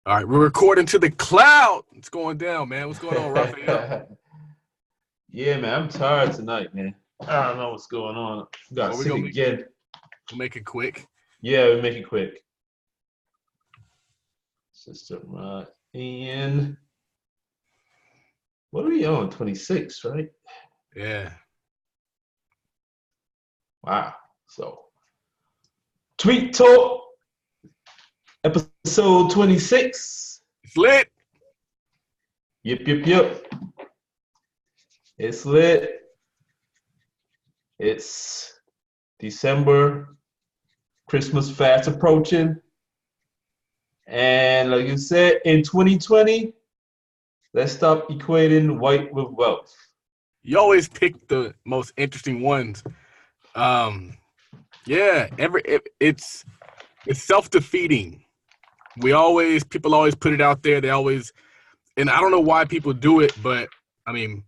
All right, we're recording to the cloud. It's going down, man. What's going on, Raphael? Yeah, man, I'm tired tonight, man. I don't know what's going on. I got sick again. We'll make it quick. Yeah, we'll make it quick. System right in. What are we on? 26, right? Yeah. Wow. So, Tweet Talk, episode 26. It's lit. Yep. It's lit. It's December. Christmas fast approaching. And like you said, in 2020, let's stop equating white with wealth. You always pick the most interesting ones. Yeah, it's self-defeating. People always put it out there. They always, and I don't know why people do it, but I mean,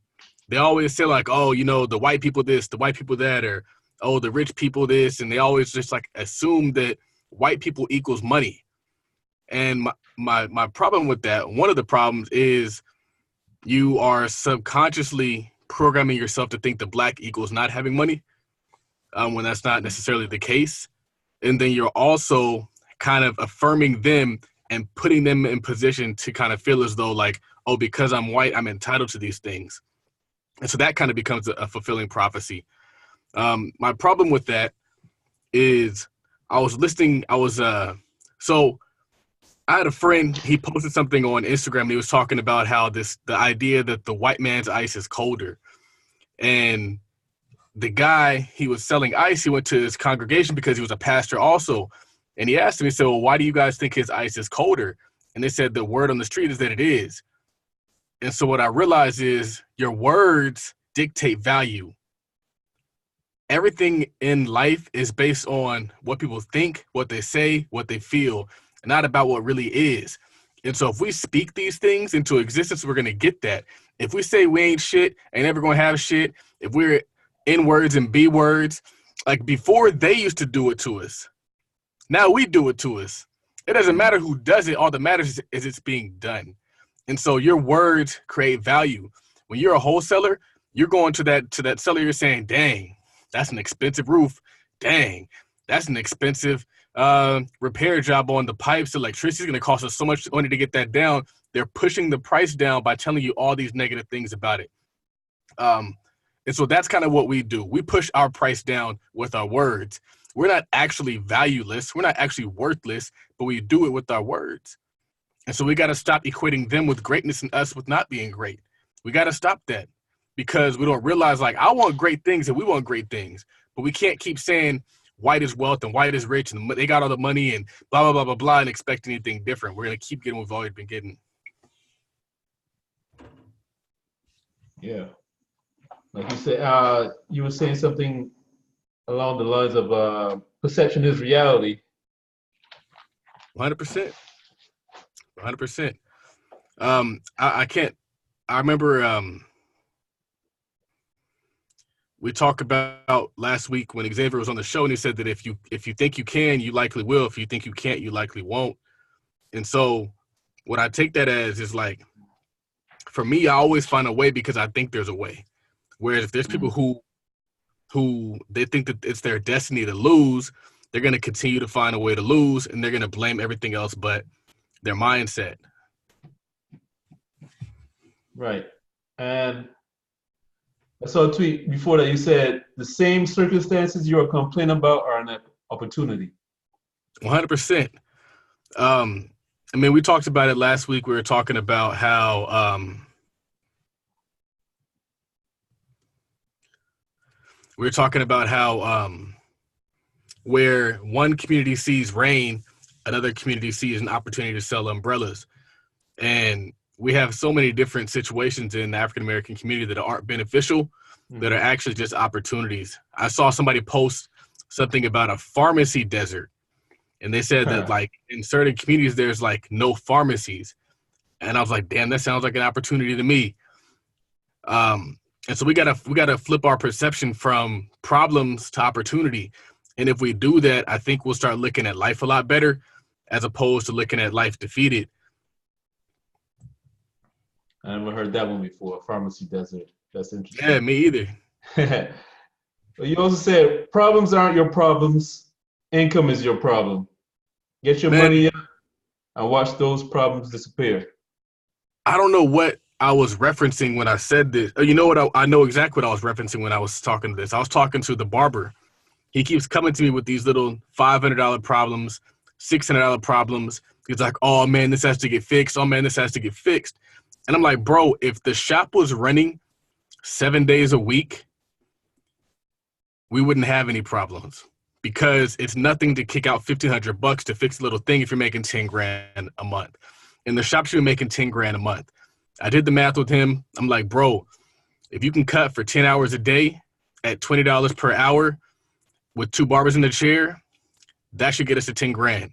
they always say like, oh, you know, the white people this, the white people that, or oh, the rich people this, and they always just like assume that white people equals money. And my problem with that, one of the problems is you are subconsciously programming yourself to think that black equals not having money, when that's not necessarily the case. And then you're also kind of affirming them and putting them in position to kind of feel as though like, oh, because I'm white, I'm entitled to these things. And so that kind of becomes a fulfilling prophecy. My problem with that is so I had a friend, he posted something on Instagram, and he was talking about how the idea that the white man's ice is colder. And the guy, he was selling ice, he went to his congregation because he was a pastor also. And he asked him, he said, well, why do you guys think his ice is colder? And they said the word on the street is that it is. And so what I realized is your words dictate value. Everything in life is based on what people think, what they say, what they feel, and not about what really is. And so if we speak these things into existence, we're going to get that. If we say we ain't shit, ain't never going to have shit, if we're N words and B words, like before they used to do it to us, now we do it to us. It doesn't matter who does it. All that matters is it's being done. And so your words create value. When you're a wholesaler, you're going to that seller, you're saying, dang, that's an expensive roof. Dang, that's an expensive repair job on the pipes. Electricity is going to cost us so much money to get that down. They're pushing the price down by telling you all these negative things about it. And so that's kind of what we do. We push our price down with our words. We're not actually valueless. We're not actually worthless, but we do it with our words. And so we got to stop equating them with greatness and us with not being great. We got to stop that because we don't realize like I want great things and we want great things, but we can't keep saying white is wealth and white is rich and they got all the money and blah, blah, blah, blah, blah, and expect anything different. We're going to keep getting what we've always been getting. Yeah. Like you said, you were saying something along the lines of perception is reality. 100%. 100%. I remember we talked about last week when Xavier was on the show, and he said that if you think you can, you likely will. If you think you can't, you likely won't. And so what I take that as is like, for me, I always find a way because I think there's a way. Whereas if there's people who they think that it's their destiny to lose, they're going to continue to find a way to lose, and they're going to blame everything else but their mindset. Right. And I saw a tweet before that you said the same circumstances you are complaining about are an opportunity. 100%. I mean, we talked about it last week. We were talking about how where one community sees rain, another community sees an opportunity to sell umbrellas. And we have so many different situations in the African-American community that aren't beneficial, that are actually just opportunities. I saw somebody post something about a pharmacy desert, and they said that like in certain communities, there's like no pharmacies. And I was like, damn, that sounds like an opportunity to me. And so we gotta flip our perception from problems to opportunity. And if we do that, I think we'll start looking at life a lot better as opposed to looking at life defeated. I never heard that one before. Pharmacy desert. That's Yeah, interesting. me either. But you also said problems aren't your problems. Income is your problem. Get your Man, money up and watch those problems disappear. I don't know what I was referencing when I said this. You know what? I know exactly what I was referencing when I was talking to this. I was talking to the barber. He keeps coming to me with these little $500 problems, $600 problems. He's like, oh man, this has to get fixed. Oh man, this has to get fixed. And I'm like, bro, if the shop was running 7 days a week, we wouldn't have any problems because it's nothing to kick out $1,500 to fix a little thing if you're making 10 grand a month. And the shop should be making 10 grand a month. I did the math with him. I'm like, bro, if you can cut for 10 hours a day at $20 per hour with two barbers in the chair, that should get us to 10 grand.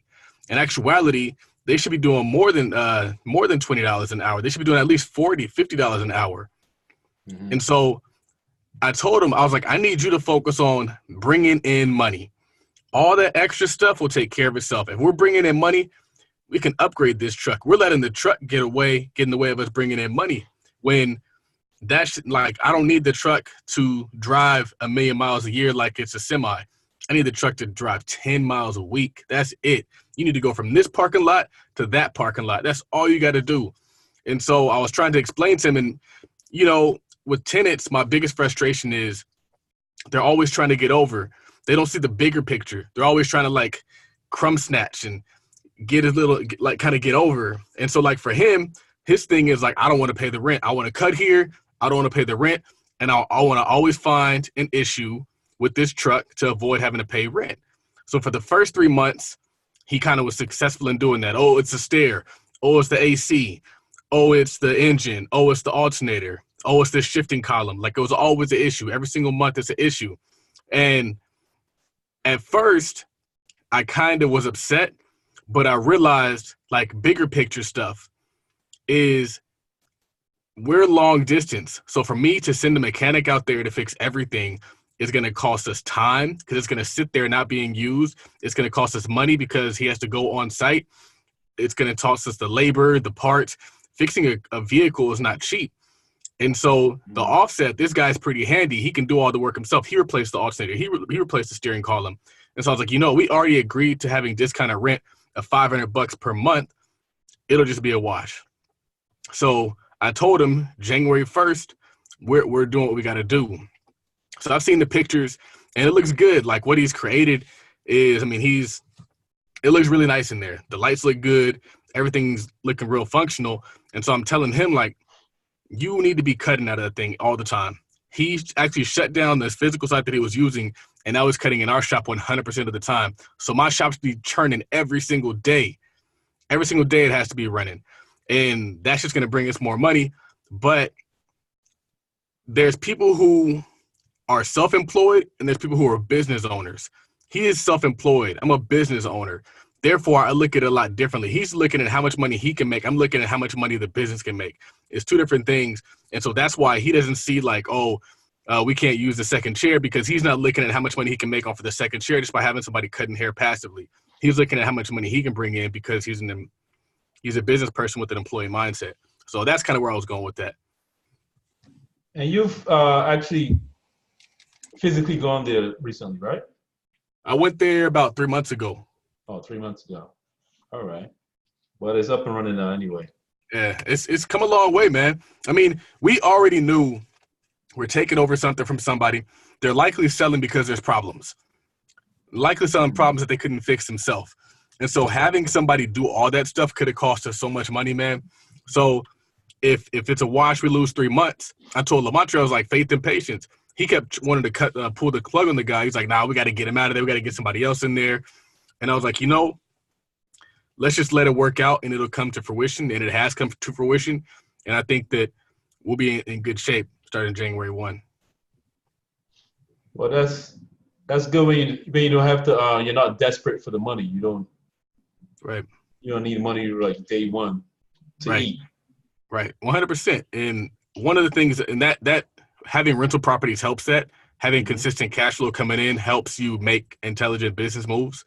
In actuality, they should be doing more than $20 an hour. They should be doing at least $40, $50 an hour. Mm-hmm. And so I told him, I was like, I need you to focus on bringing in money. All that extra stuff will take care of itself. If we're bringing in money, we can upgrade this truck. We're letting the truck get in the way of us bringing in money. When that's like, I don't need the truck to drive 1 million miles a year like it's a semi. I need the truck to drive 10 miles a week. That's it. You need to go from this parking lot to that parking lot. That's all you got to do. And so I was trying to explain to him, and, you know, with tenants, my biggest frustration is they're always trying to get over. They don't see the bigger picture. They're always trying to like crumb snatch and get a little, like kind of get over. And so like for him, his thing is like, I don't want to pay the rent. I want to cut here. I don't want to pay the rent. And I want to always find an issue with this truck to avoid having to pay rent. So for the first 3 months, he kind of was successful in doing that. Oh, it's a stair. Oh, it's the AC. Oh, it's the engine. Oh, it's the alternator. Oh, it's the shifting column. Like it was always an issue. Every single month it's an issue. And at first, I kind of was upset, but I realized like bigger picture stuff is we're long distance. So for me to send a mechanic out there to fix everything is going to cost us time because it's going to sit there not being used. It's going to cost us money because he has to go on site. It's going to cost us the labor, the parts. Fixing a vehicle is not cheap. And so the offset, this guy's pretty handy. He can do all the work himself. He replaced the alternator. He replaced the steering column. And so I was like, you know, we already agreed to having this kind of rent of $500 per month. It'll just be a wash. So I told him January 1st, we're doing what we got to do. So I've seen the pictures and it looks good. Like what he's created is, I mean, it looks really nice in there. The lights look good. Everything's looking real functional. And so I'm telling him like, you need to be cutting out of that thing all the time. He actually shut down this physical site that he was using, and now he's cutting in our shop 100% of the time. So my shop should be churning every single day. Every single day it has to be running. And that's just going to bring us more money. But there's people who are self-employed and there's people who are business owners. He is self-employed. I'm a business owner. Therefore, I look at it a lot differently. He's looking at how much money he can make. I'm looking at how much money the business can make. It's two different things. And so that's why he doesn't see like, we can't use the second chair, because he's not looking at how much money he can make off of the second chair just by having somebody cutting hair passively. He's looking at how much money he can bring in because he's a business person with an employee mindset. So that's kind of where I was going with that. And you've actually physically gone there recently, right? I went there about 3 months ago. Oh, 3 months ago. All right. Well, it's up and running now anyway. Yeah, it's come a long way, man. I mean, we already knew we're taking over something from somebody. They're likely selling because there's problems. Likely selling problems that they couldn't fix themselves. And so having somebody do all that stuff could have cost us so much money, man. So if it's a wash, we lose 3 months. I told Lamontre, I was like, faith and patience. He kept wanting to pull the plug on the guy. He's like, nah, we got to get him out of there. We got to get somebody else in there. And I was like, let's just let it work out and it'll come to fruition. And it has come to fruition. And I think that we'll be in good shape starting January 1. Well, that's good when you don't have to, you're not desperate for the money. You don't need money like day one to eat. Right. 100%. And one of the things, and that having rental properties helps that. Having consistent cash flow coming in helps you make intelligent business moves.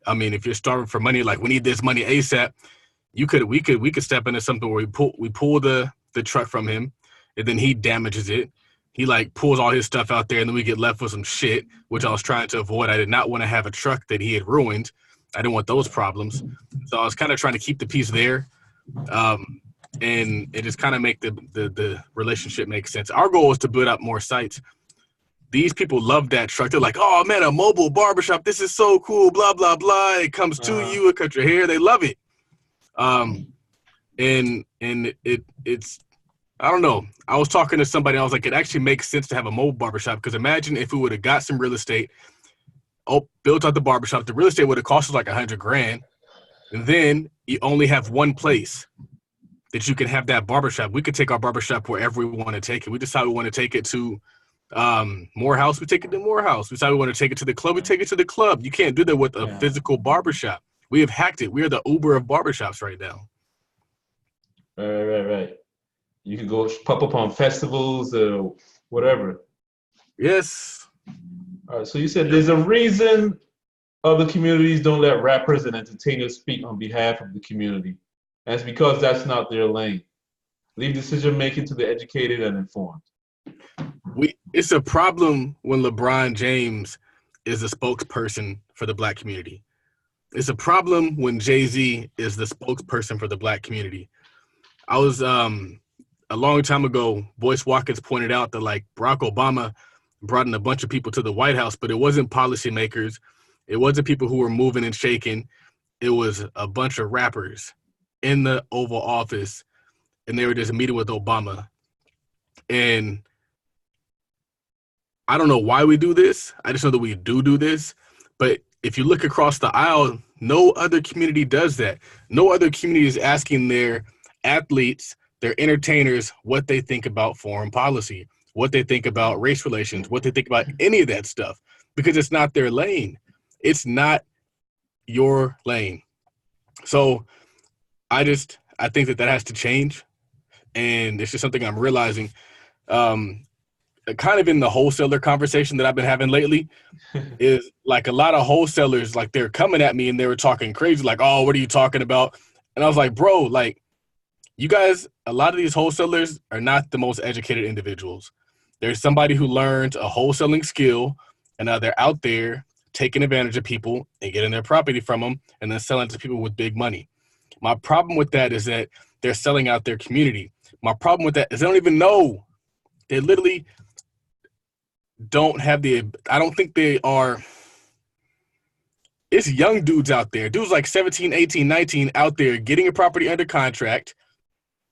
I mean, if you're starving for money, like we need this money ASAP, we could step into something where we pull the the truck from him, and then he damages it. He like pulls all his stuff out there, and then we get left with some shit, which I was trying to avoid. I did not want to have a truck that he had ruined. I didn't want those problems. So I was kind of trying to keep the peace there. And it just kind of make the relationship make sense. Our goal is to build up more sites. These people love that truck. They're like, oh man, a mobile barbershop. This is so cool, blah, blah, blah. It comes to you, it cut your hair. They love it. And it's, I don't know. I was talking to somebody. I was like, it actually makes sense to have a mobile barbershop, because imagine if we would have got some real estate, built out the barbershop. The real estate would have cost us like $100,000. And then you only have one place that you can have that barbershop. We could take our barbershop wherever we want to take it. We decide we want to take it to Morehouse, we take it to Morehouse. We decide we want to take it to the club, we take it to the club. You can't do that with a physical barbershop. We have hacked it. We are the Uber of barbershops right now. Right. You can go pop up on festivals or whatever. Yes. All right, so you said there's a reason other communities don't let rappers and entertainers speak on behalf of the community. And it's because that's not their lane. Leave decision making to the educated and informed. It's a problem when LeBron James is a spokesperson for the Black community. It's a problem when Jay-Z is the spokesperson for the Black community. I was a long time ago, Boyce Watkins pointed out that like Barack Obama brought in a bunch of people to the White House, but it wasn't policymakers. It wasn't people who were moving and shaking. It was a bunch of rappers in the Oval Office, and they were just meeting with Obama. And I don't know why we do this. I just know that we do this. But if you look across the aisle, no other community does that. No other community is asking their athletes, their entertainers, what they think about foreign policy, what they think about race relations, what they think about any of that stuff, because it's not their lane. It's not your lane. So I think that has to change. And it's just something I'm realizing. Kind of in the wholesaler conversation that I've been having lately is like a lot of wholesalers, like they're coming at me and they were talking crazy, like, oh, what are you talking about? And I was like, bro, like you guys, a lot of these wholesalers are not the most educated individuals. There's somebody who learned a wholesaling skill, and now they're out there taking advantage of people and getting their property from them and then selling it to people with big money. My problem with that is that they're selling out their community. My problem with that is they don't even know. They literally don't have I don't think they are. It's young dudes out there. Dudes like 17, 18, 19 out there getting a property under contract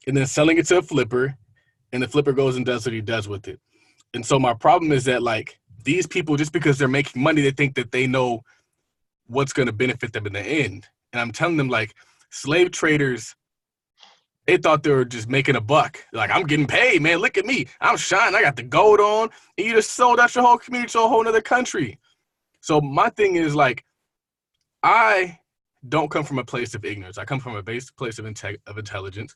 and then selling it to a flipper, and the flipper goes and does what he does with it. And so my problem is that like these people, just because they're making money, they think that they know what's going to benefit them in the end. And I'm telling them like slave traders, they thought they were just making a buck. Like, I'm getting paid, man. Look at me. I'm shining. I got the gold on. And you just sold out your whole community to a whole other country. So my thing is, like, I don't come from a place of ignorance. I come from a place of intelligence.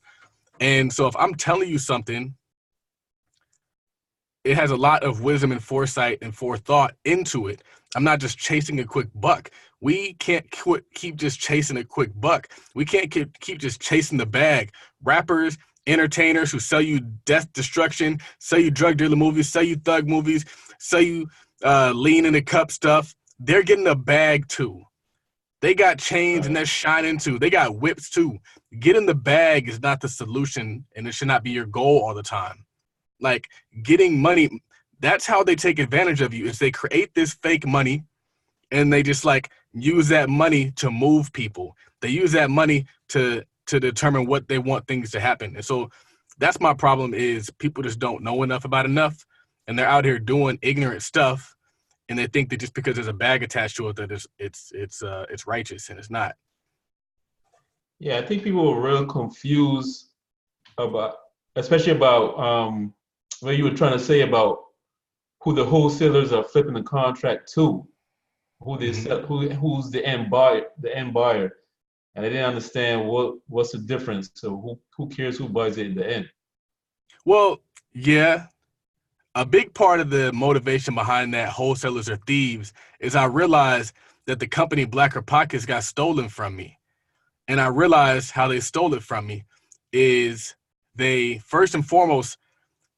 And so if I'm telling you something, it has a lot of wisdom and foresight and forethought into it. I'm not just chasing a quick buck. We can't keep just chasing a quick buck. We can't keep just chasing the bag. Rappers, entertainers who sell you death, destruction, sell you drug dealer movies, sell you thug movies, sell you lean in the cup stuff. They're getting a bag too. They got chains and they're shining too. They got whips too. Getting the bag is not the solution, and it should not be your goal all the time. Like getting money, that's how they take advantage of you, is they create this fake money and they just like use that money to move people. They use that money to determine what they want things to happen. And so that's my problem, is people just don't know enough about enough, and they're out here doing ignorant stuff, and they think that just because there's a bag attached to it that it's righteous, and it's not. Yeah, I think people were real confused about, especially about what you were trying to say about who the wholesalers are flipping the contract to, who they sell, who's the end buyer, and they didn't understand what's the difference. So who cares who buys it in the end? Well, yeah. A big part of the motivation behind that wholesalers are thieves is I realized that the company Blacker Pockets got stolen from me. And I realized how they stole it from me is they first and foremost,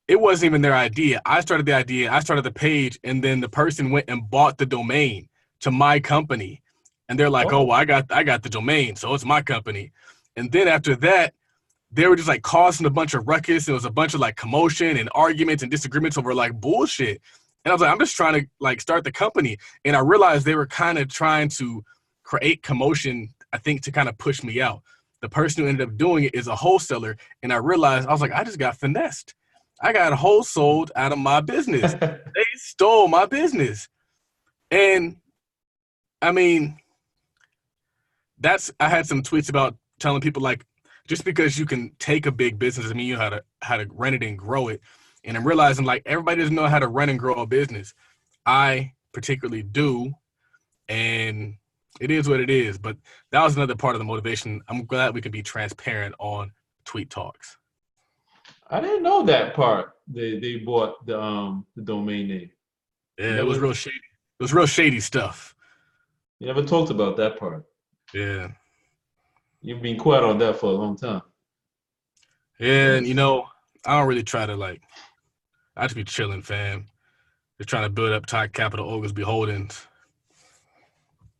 it wasn't even their idea. I started the idea. I started the page, and then the person went and bought the domain to my company. And they're like, oh, well, I got the domain, so it's my company. And then after that, they were just like causing a bunch of ruckus. There was a bunch of like commotion and arguments and disagreements over like bullshit. And I was like, I'm just trying to like start the company. And I realized they were kind of trying to create commotion, I think, to kind of push me out. The person who ended up doing it is a wholesaler. And I realized, I was like, I just got finessed. I got wholesaled out of my business. They stole my business. And I mean, I had some tweets about telling people like, just because you can take a big business doesn't mean you know how to run it and grow it. And I'm realizing like everybody doesn't know how to run and grow a business. I particularly do, and it is what it is. But that was another part of the motivation. I'm glad we can be transparent on Tweet Talks. I didn't know that part. They bought the domain name. Yeah, it was real shady. It was real shady stuff. You never talked about that part. Yeah. You've been quiet on that for a long time. Yeah, and I don't really try to like. I just be chilling, fam. Just trying to build up Tide Capital Oglesby Holdings.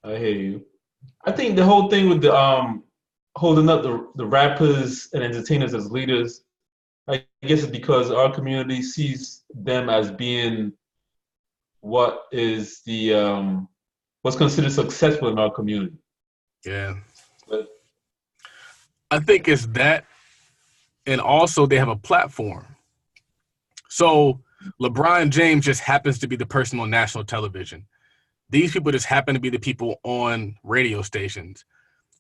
I hear you. I think the whole thing with the holding up the rappers and entertainers as leaders, I guess it's because our community sees them as being what is the what's considered successful in our community. Yeah. But I think it's that, and also they have a platform. So LeBron James just happens to be the person on national television. These people just happen to be the people on radio stations.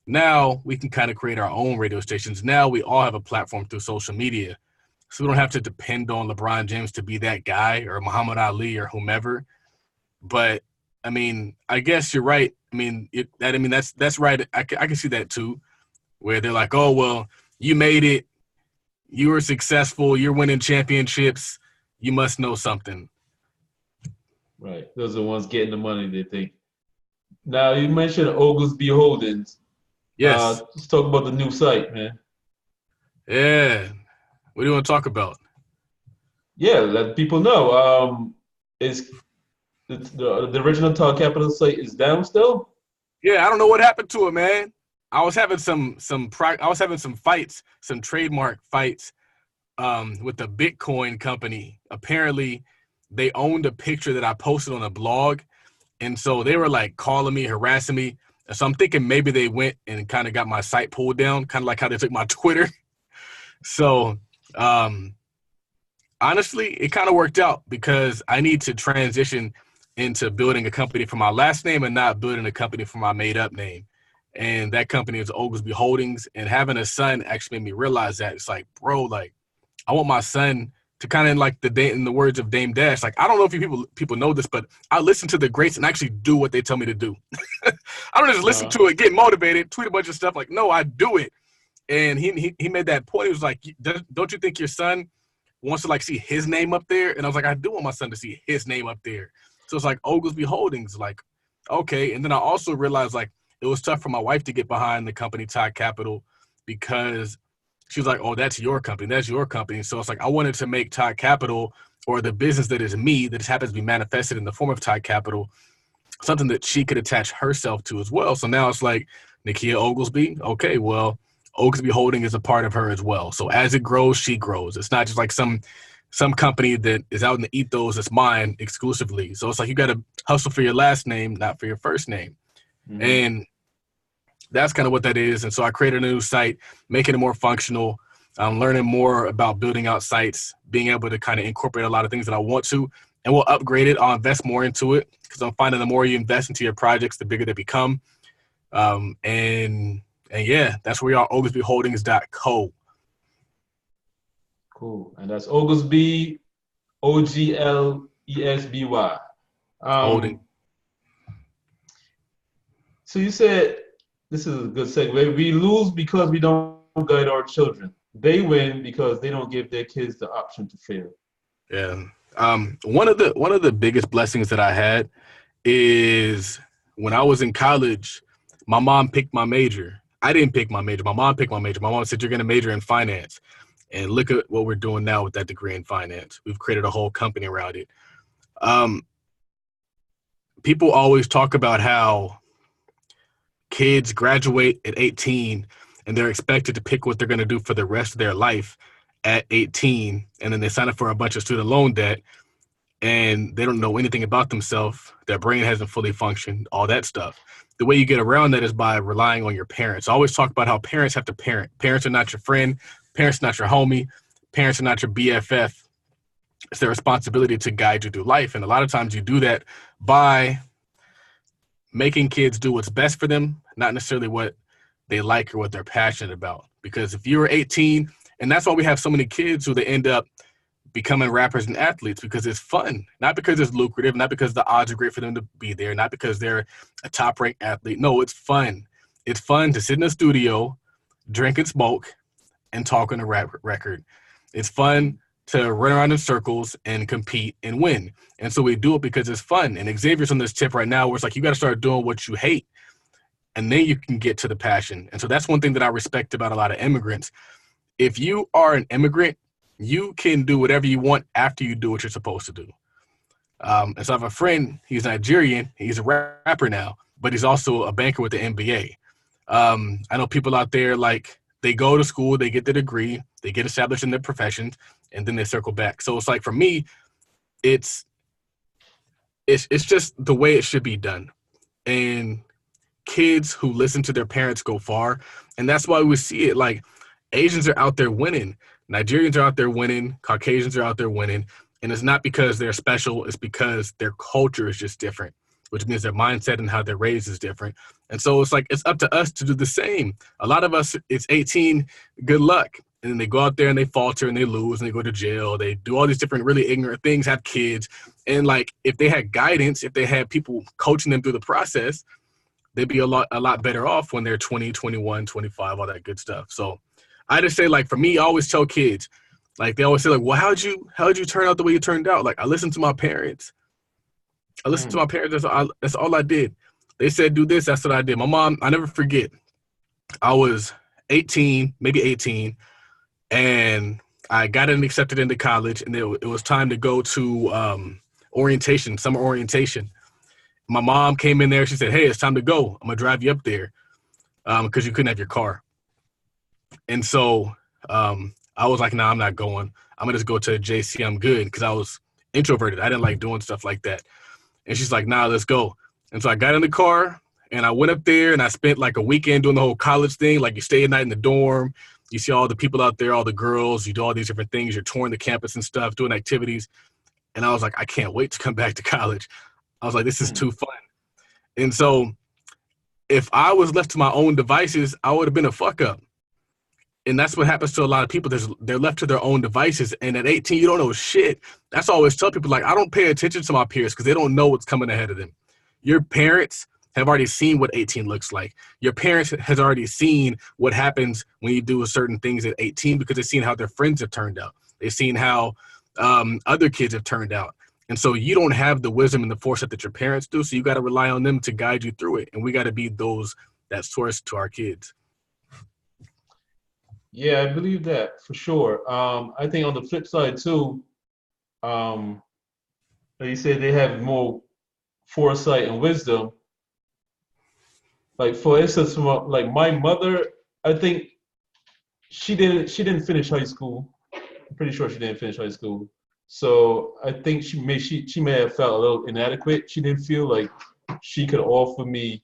Now we can kind of create our own radio stations. Now we all have a platform through social media. So we don't have to depend on LeBron James to be that guy or Muhammad Ali or whomever. But I mean, I guess you're right. I mean, that's right. I can see that too, where they're like, oh, well, you made it. You were successful. You're winning championships. You must know something. Right. Those are the ones getting the money, they think. Now, you mentioned Oglesby Holdings. Yes. Let's talk about the new site, man. Yeah. What do you want to talk about? Yeah, let people know. Is the original Tide Capital site is down still? Yeah, I don't know what happened to it, man. I was having some fights, some trademark fights with the Bitcoin company. Apparently, they owned a picture that I posted on a blog, and so they were like calling me, harassing me. So I'm thinking maybe they went and kind of got my site pulled down, kind of like how they took my Twitter. So honestly, it kind of worked out because I need to transition into building a company for my last name and not building a company for my made-up name. And that company is Oglesby Holdings. And having a son actually made me realize that. It's like, bro, like, I want my son to kind of like in the words of Dame Dash, like, I don't know if people know this, but I listen to the greats and actually do what they tell me to do. I don't just listen to it, get motivated, tweet a bunch of stuff. Like, no, I do it. And he made that point. He was like, don't you think your son wants to like see his name up there? And I was like, I do want my son to see his name up there. So it's like Oglesby Holdings, like, okay. And then I also realized like it was tough for my wife to get behind the company Tide Capital because she was like, oh, that's your company. That's your company. So it's like I wanted to make Tide Capital, or the business that is me, that just happens to be manifested in the form of Tide Capital, something that she could attach herself to as well. So now it's like Nakia Oglesby. Okay, well, Oglesby Holding is a part of her as well. So as it grows, she grows. It's not just like some company that is out in the ethos that's mine exclusively. So it's like you got to hustle for your last name, not for your first name. Mm-hmm. And that's kind of what that is. And so I created a new site, making it more functional. I'm learning more about building out sites, being able to kind of incorporate a lot of things that I want to, and we'll upgrade it. I'll invest more into it because I'm finding the more you invest into your projects, the bigger they become. And yeah, that's where we are, oglesbyholdings.co. Cool. And that's Oglesby, Oglesby. Holding. So you said, this is a good segue, we lose because we don't guide our children. They win because they don't give their kids the option to fail. Yeah. One of the biggest blessings that I had is when I was in college, my mom picked my major. I didn't pick my major. My mom picked my major. My mom said, you're going to major in finance. And look at what we're doing now with that degree in finance. We've created a whole company around it. Um, People always talk about how kids graduate at 18 and they're expected to pick what they're going to do for the rest of their life at 18. And then they sign up for a bunch of student loan debt and they don't know anything about themselves. Their brain hasn't fully functioned, all that stuff. The way you get around that is by relying on your parents. I always talk about how parents have to parent. Parents are not your friend. Parents are not your homie. Parents are not your BFF. It's their responsibility to guide you through life. And a lot of times you do that by making kids do what's best for them, not necessarily what they like or what they're passionate about. Because if you're 18, and that's why we have so many kids who they end up becoming rappers and athletes, because it's fun, not because it's lucrative, not because the odds are great for them to be there, not because they're a top ranked athlete. No, it's fun. It's fun to sit in a studio, drink and smoke, and talk on a rap record. It's fun to run around in circles and compete and win. And so we do it because it's fun. And Xavier's on this tip right now where it's like you got to start doing what you hate, and then you can get to the passion. And so that's one thing that I respect about a lot of immigrants. If you are an immigrant, you can do whatever you want after you do what you're supposed to do. And so I have a friend, he's Nigerian, he's a rapper now, but he's also a banker with the NBA. I know people out there, like, they go to school, they get the degree, they get established in their professions, and then they circle back. So it's like, for me, it's just the way it should be done. And kids who listen to their parents go far. And that's why we see it. Like, Asians are out there winning. Nigerians are out there winning. Caucasians are out there winning. And it's not because they're special. It's because their culture is just different, which means their mindset and how they're raised is different. And so it's like, it's up to us to do the same. A lot of us, it's 18, good luck. And then they go out there and they falter and they lose and they go to jail. They do all these different really ignorant things, have kids. And like, if they had guidance, if they had people coaching them through the process, they'd be a lot better off when they're 20, 21, 25, all that good stuff. So I just say, like, for me, I always tell kids, like, they always say, like, well, how'd you turn out the way you turned out? Like, I listened to my parents. That's all I did. They said, do this. That's what I did. My mom, I never forget. I was 18, maybe 18, and I got accepted into college, and it was time to go to orientation, summer orientation. My mom came in there. She said, hey, it's time to go. I'm going to drive you up there because you couldn't have your car. And so I was like, nah, I'm not going. I'm going to just go to JC. I'm good, because I was introverted. I didn't like doing stuff like that. And she's like, nah, let's go. And so I got in the car, and I went up there, and I spent like a weekend doing the whole college thing. Like, you stay at night in the dorm. You see all the people out there, all the girls. You do all these different things. You're touring the campus and stuff, doing activities. And I was like, I can't wait to come back to college. I was like, this is too fun. And so if I was left to my own devices, I would have been a fuck up. And that's what happens to a lot of people. They're left to their own devices. And at 18, you don't know shit. That's why I always tell people, like, I don't pay attention to my peers because they don't know what's coming ahead of them. Your parents have already seen what 18 looks like. Your parents has already seen what happens when you do certain things at 18 because they've seen how their friends have turned out. They've seen how other kids have turned out. And so you don't have the wisdom and the foresight that your parents do. So you got to rely on them to guide you through it. And we got to be that source to our kids. Yeah, I believe that for sure. I think on the flip side too, like you said, they have more foresight and wisdom. Like, for instance, like my mother, I think she didn't finish high school. I'm pretty sure she didn't finish high school. So I think she may have felt a little inadequate. She didn't feel like she could offer me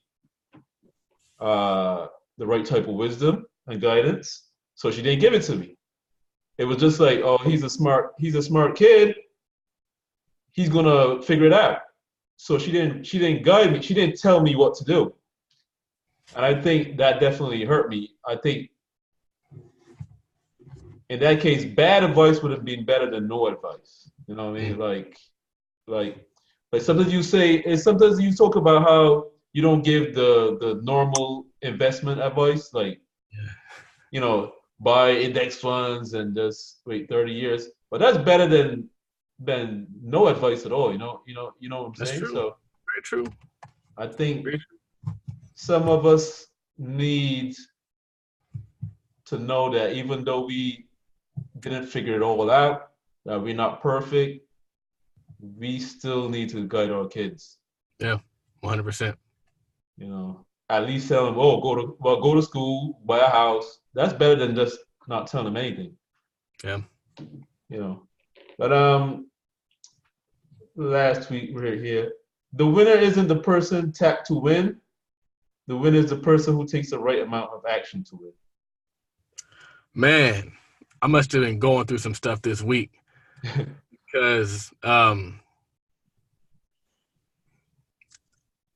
the right type of wisdom and guidance. So she didn't give it to me. It was just like, oh, he's a smart kid. He's gonna figure it out. So she didn't guide me. She didn't tell me what to do. And I think that definitely hurt me. I think in that case, bad advice would have been better than no advice. You know what I mean? Like sometimes sometimes you talk about how you don't give the normal investment advice, like, you know, buy index funds and just wait 30 years. But that's better than no advice at all. You know what I'm That's saying? true. So Very true. I think some of us need to know that even though we didn't figure it all out, that we're not perfect, we still need to guide our kids. Yeah, 100%. You know, at least tell them, oh, go to school, buy a house. That's better than just not telling them anything. Yeah. You know, but last week we're here. The winner isn't the person tapped to win. The winner is the person who takes the right amount of action to win. Man, I must have been going through some stuff this week because I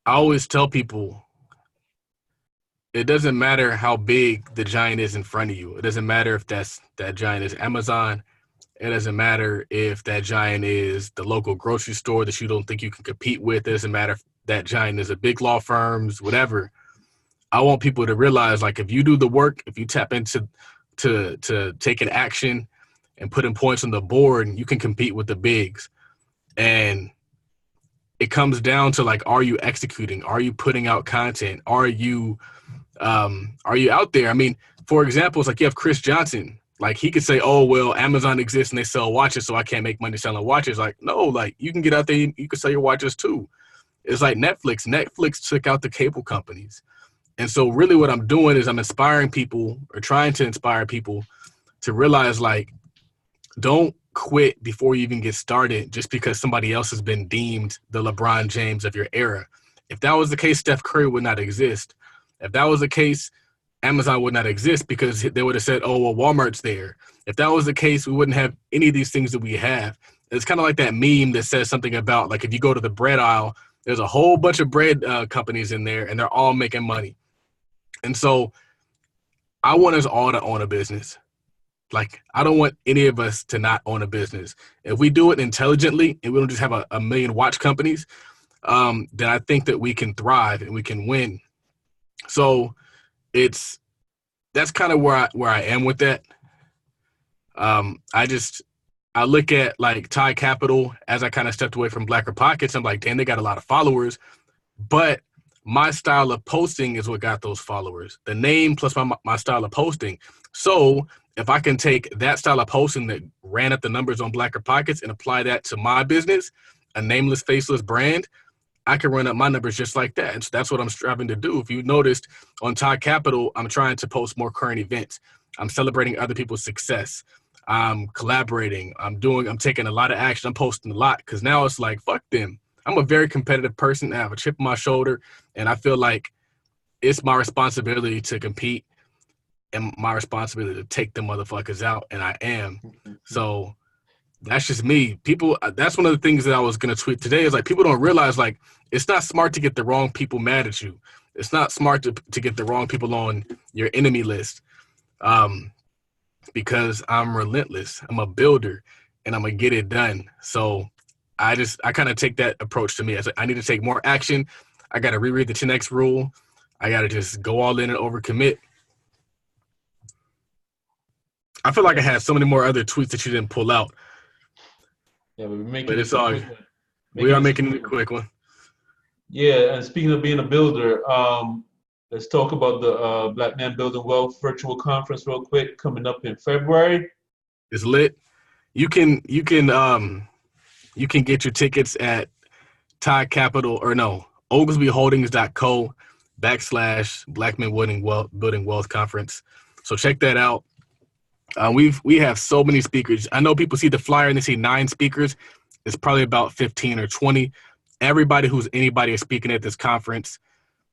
always tell people it doesn't matter how big the giant is in front of you. It doesn't matter if that giant is Amazon. It doesn't matter if that giant is the local grocery store that you don't think you can compete with. It doesn't matter if that giant is a big law firms, whatever. I want people to realize, like, if you do the work, if you tap into to taking action and putting points on the board, you can compete with the bigs. And it comes down to, like, are you executing? Are you putting out content? Are you out there? I mean, for example, it's like you have Chris Johnson. Like, he could say, oh, well, Amazon exists and they sell watches, so I can't make money selling watches. Like, no, like, you can get out there, you can sell your watches too. It's like Netflix. Netflix took out the cable companies. And so really what I'm doing is I'm inspiring people, or trying to inspire people, to realize, like, don't quit before you even get started just because somebody else has been deemed the LeBron James of your era. If that was the case, Steph Curry would not exist. If that was the case, Amazon would not exist because they would have said, oh, well, Walmart's there. If that was the case, we wouldn't have any of these things that we have. It's kind of like that meme that says something about, like, if you go to the bread aisle, there's a whole bunch of bread companies in there, and they're all making money. And so I want us all to own a business. Like, I don't want any of us to not own a business. If we do it intelligently and we don't just have a million watch companies, then I think that we can thrive and we can win. So that's kind of where I am with that. I look at, like, Tide Capital as I kind of stepped away from Blacker Pockets. I'm like, damn, they got a lot of followers, but my style of posting is what got those followers. The name plus my style of posting. So if I can take that style of posting that ran up the numbers on Blacker Pockets and apply that to my business, a nameless, faceless brand, I can run up my numbers just like that. And so that's what I'm striving to do. If you noticed on Tide Capital, I'm trying to post more current events. I'm celebrating other people's success. I'm collaborating. I'm taking a lot of action. I'm posting a lot because now it's like, fuck them. I'm a very competitive person. I have a chip on my shoulder, and I feel like it's my responsibility to compete and my responsibility to take them motherfuckers out, and I am. So that's just me. People, that's one of the things that I was going to tweet today is, like, people don't realize, like, it's not smart to get the wrong people mad at you. It's not smart to get the wrong people on your enemy list because I'm relentless. I'm a builder, and I'm going to get it done. So I kind of take that approach to me. I need to take more action. I got to reread the 10X rule. I got to just go all in and overcommit. I feel like I had so many more other tweets that you didn't pull out. Yeah, but it's all. We are making it a quick one. Yeah, and speaking of being a builder, let's talk about the Black Man Building Wealth virtual conference real quick, coming up in February. It's lit. You can get your tickets at Tide Capital Oglesbyholdings.co/Black Men Building Wealth Conference. So check that out. We have so many speakers. I know people see the flyer and they see 9 speakers. It's probably about 15 or 20. Anybody is speaking at this conference.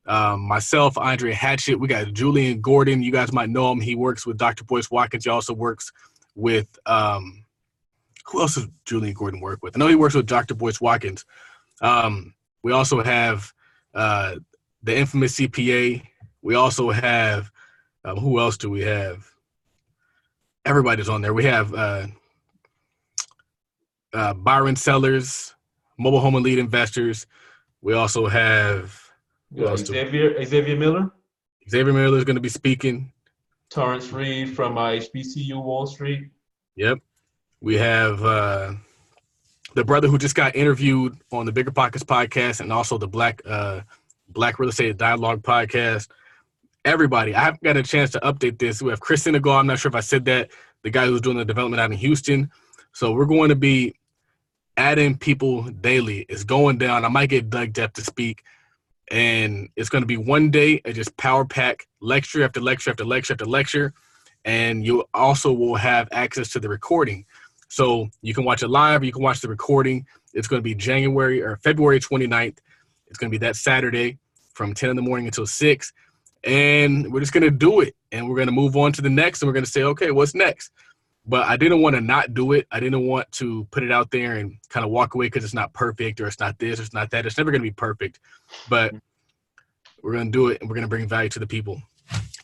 Myself, Andre Hatchett. We got Julian Gordon. You guys might know him. He works with Dr. Boyce Watkins. He also works with who else does Julian Gordon work with? I know he works with Dr. Boyce Watkins. We also have the infamous CPA. We also have who else do we have? Everybody's on there. We have Byron Sellers, Mobile Home and Lead Investors. We also have Xavier Miller. Xavier Miller is going to be speaking. Torrance Reed from HBCU Wall Street. Yep. We have the brother who just got interviewed on the Bigger Pockets podcast and also the Black Real Estate Dialogue podcast. Everybody, I haven't got a chance to update this. We have Chris Senegal. I'm not sure if I said that. the guy who's doing the development out in Houston. So we're going to be adding people daily. It's going down. I might get Doug Depp to speak. And it's going to be one day of just power pack lecture after lecture after lecture after lecture. And you also will have access to the recording. So you can watch it live or you can watch the recording. It's going to be February 29th. It's going to be that Saturday from 10 in the morning until 6. And we're just going to do it. And we're going to move on to the next. And we're going to say, okay, what's next? But I didn't want to not do it. I didn't want to put it out there and kind of walk away because it's not perfect or it's not this, or it's not that. It's never going to be perfect. But we're going to do it, and we're going to bring value to the people.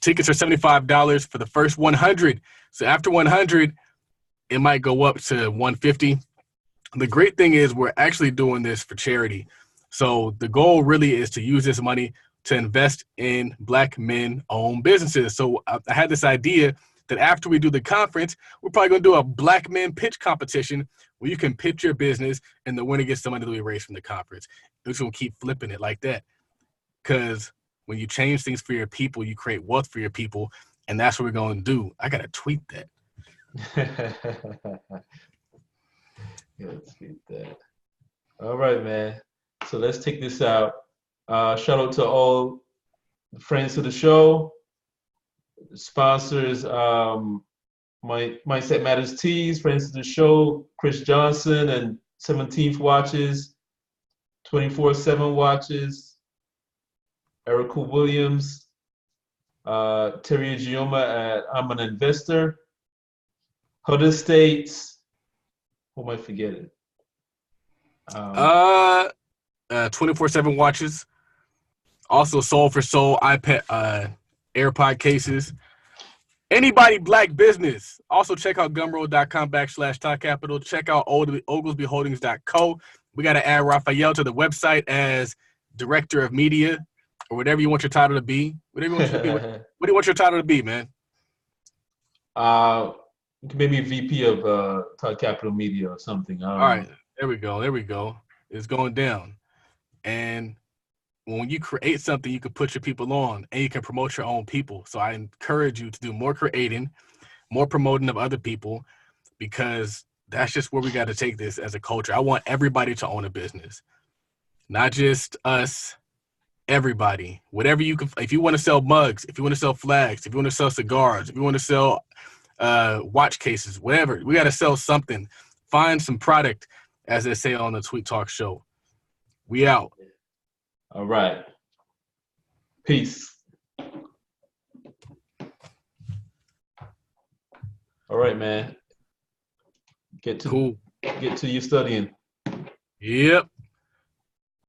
Tickets are $75 for the first 100. So after 100, it might go up to 150. The great thing is we're actually doing this for charity. So the goal really is to use this money to invest in Black men-owned businesses. So I had this idea that after we do the conference, we're probably going to do a Black men pitch competition where you can pitch your business and the winner gets the money that we raise from the conference. We're just going to keep flipping it like that. Because when you change things for your people, you create wealth for your people, and that's what we're going to do. I got to tweet that. Yeah, tweet that. All right, man. So let's take this out. Shout out to all the friends of the show, sponsors, Mindset Matters Tees, friends of the show, Chris Johnson and 17th Watches, 24/7 Watches, Ericka Williams, Terry Gioma at I'm an Investor, Huddle States. Who am I forgetting? 24/7 Watches. Also Soul for Soul, iPad, AirPod cases. Anybody Black business. Also check out gumroad.com/Talk Capital. Check out oglesbyholdings.co. We got to add Raphael to the website as Director of Media or whatever you want your title to be. Whatever you want to be. What do you want your title to be, man? Maybe VP of Talk Capital Media or something. All right. There we go. There we go. It's going down. And when you create something, you can put your people on and you can promote your own people. So I encourage you to do more creating, more promoting of other people, because that's just where we got to take this as a culture. I want everybody to own a business, not just us, everybody. Whatever you can, if you want to sell mugs, if you want to sell flags, if you want to sell cigars, if you want to sell watch cases, whatever, we got to sell something. Find some product, as they say on the Tweet Talk show. We out. All right. Peace. All right, man. Get to your studying. Yep.